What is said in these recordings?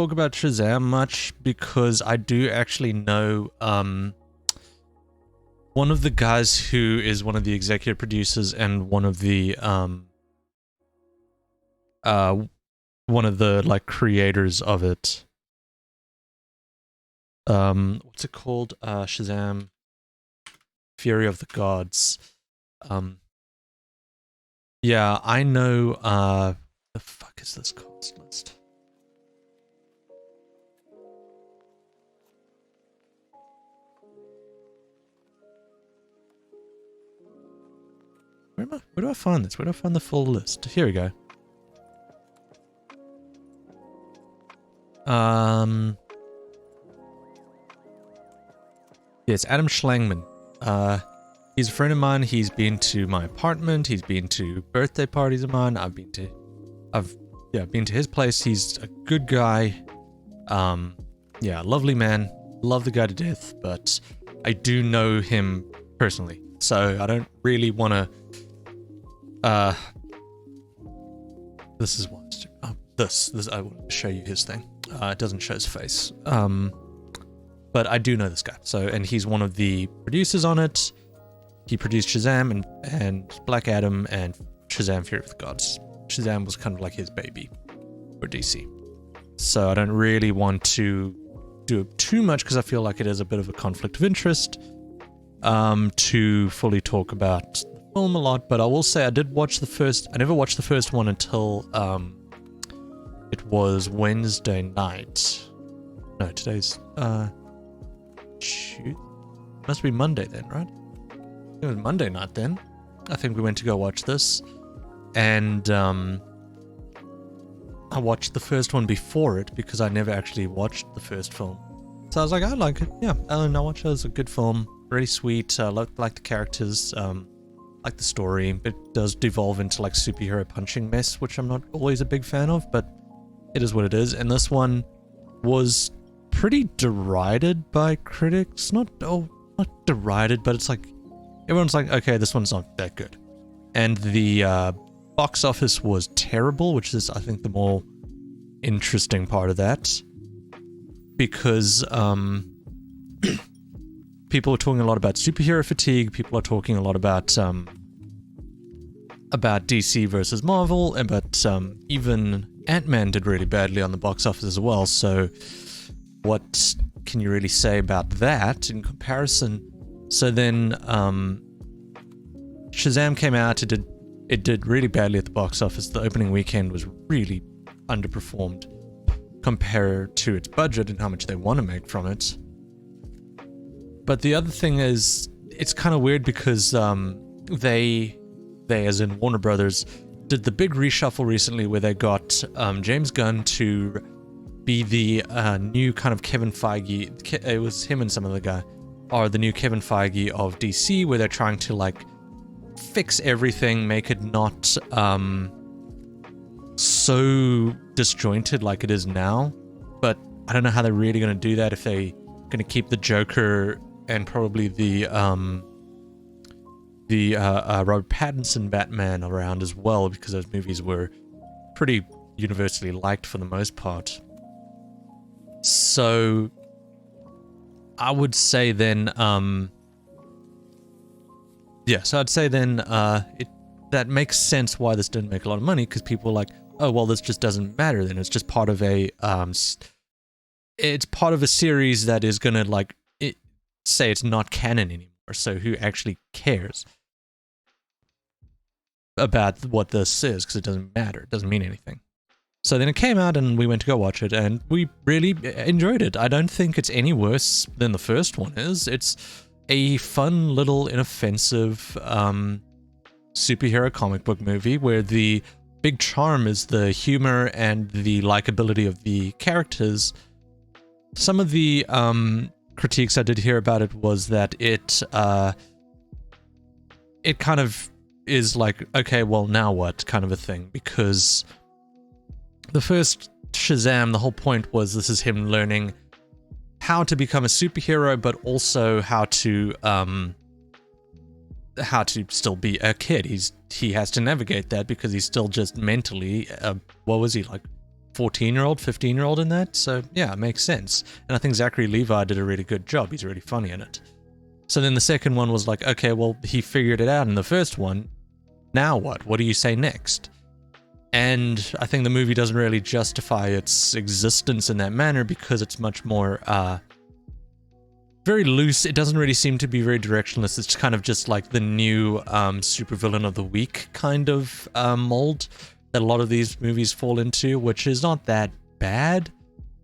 talk about Shazam much because I do actually know one of the guys who is one of the executive producers and one of the like creators of it. What's it called? Shazam Fury of the Gods. Yeah, I know the fuck is this cost list? Where do I find this? Where do I find the full list? Here we go. Yeah, it's Adam Schlangman. He's a friend of mine. He's been to my apartment. He's been to birthday parties of mine. I've been to his place. He's a good guy. Yeah, lovely man. Love the guy to death, but I do know him personally, so I don't really want to. This is what. Oh, this. I want to show you his thing. It doesn't show his face. But I do know this guy. So, and he's one of the producers on it. He produced Shazam and Black Adam and Shazam Fury of the Gods. Shazam was kind of like his baby for DC. So I don't really want to do too much because I feel like it is a bit of a conflict of interest to fully talk about the film a lot. But I will say I did watch the first. I never watched the first one until it was Wednesday night. No, today's shoot. Must be Monday then, right? It was Monday night then. I think we went to go watch this. And I watched the first one before it because I never actually watched the first film. So I was like, I like it. Yeah, and I watched it. It was a good film. Really sweet. Like the characters. Like the story. It does devolve into like superhero punching mess, which I'm not always a big fan of, but it is what it is. And this one was pretty derided by critics. Not derided, but it's like everyone's like, okay, this one's not that good. And the box office was terrible, which is, I think, the more interesting part of that. Because people are talking a lot about superhero fatigue. People are talking a lot about DC versus Marvel, but even Ant-Man did really badly on the box office as well. So what can you really say about that in comparison? So then Shazam came out. It did really badly at the box office. The opening weekend was really underperformed compared to its budget and how much they want to make from it. But the other thing is, it's kind of weird because they as in Warner Brothers did the big reshuffle recently where they got James Gunn to be the new kind of Kevin Feige. It was him and some other guy are the new Kevin Feige of DC, where they're trying to like fix everything, make it not so disjointed like it is now. But I don't know how they're really going to do that, if they're going to keep the Joker and probably the Robert Pattinson Batman around as well, because those movies were pretty universally liked for the most part. So I would say then, that makes sense why this didn't make a lot of money, because people are like, oh, well, this just doesn't matter then. It's just part of a, it's part of a series that is going to, like, say it's not canon anymore. So who actually cares about what this is? Because it doesn't matter. It doesn't mean anything. So then it came out and we went to go watch it, and we really enjoyed it. I don't think it's any worse than the first one is. It's a fun little inoffensive superhero comic book movie where the big charm is the humor and the likability of the characters. Some of the critiques I did hear about it was that it kind of is like, okay, well, now what kind of a thing, because the first Shazam, the whole point was this is him learning how to become a superhero, but also how to still be a kid. He has to navigate that because he's still just mentally, what was he, like 14-year-old, 15-year-old in that. So yeah, it makes sense. And I think Zachary Levi did a really good job. He's really funny in it. So then the second one was like, okay, well, he figured it out in the first one. Now what? What do you say next? And I think the movie doesn't really justify its existence in that manner because it's much more very loose. It doesn't really seem to be very directionless. It's kind of just like the new supervillain of the week kind of mold that a lot of these movies fall into, which is not that bad,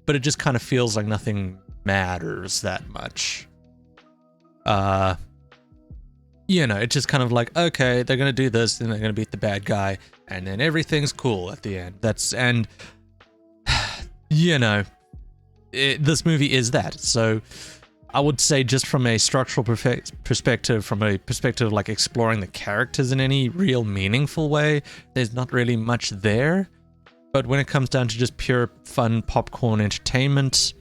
but it just kind of feels like nothing matters that much. You know, it's just kind of like, okay, they're going to do this, then they're going to beat the bad guy, and then everything's cool at the end. And, you know, this movie is that. So I would say just from a structural perspective, from a perspective of like exploring the characters in any real meaningful way, there's not really much there. But when it comes down to just pure fun popcorn entertainment,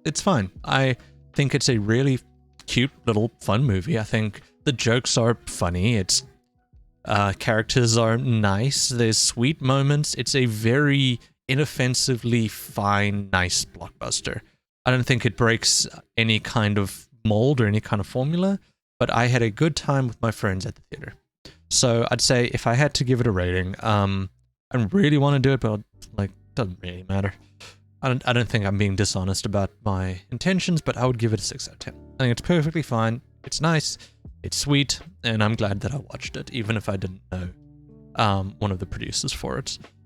it's fine. I think it's a really cute little fun movie. I think the jokes are funny. It's characters are nice. There's sweet moments. It's a very inoffensively fine, nice blockbuster. I don't think it breaks any kind of mold or any kind of formula, but I had a good time with my friends at the theater. So I'd say if I had to give it a rating, I really want to do it, but like, doesn't really matter. I don't think I'm being dishonest about my intentions, but I would give it a 6 out of 10. I think it's perfectly fine. It's nice. It's sweet, and I'm glad that I watched it, even if I didn't know one of the producers for it.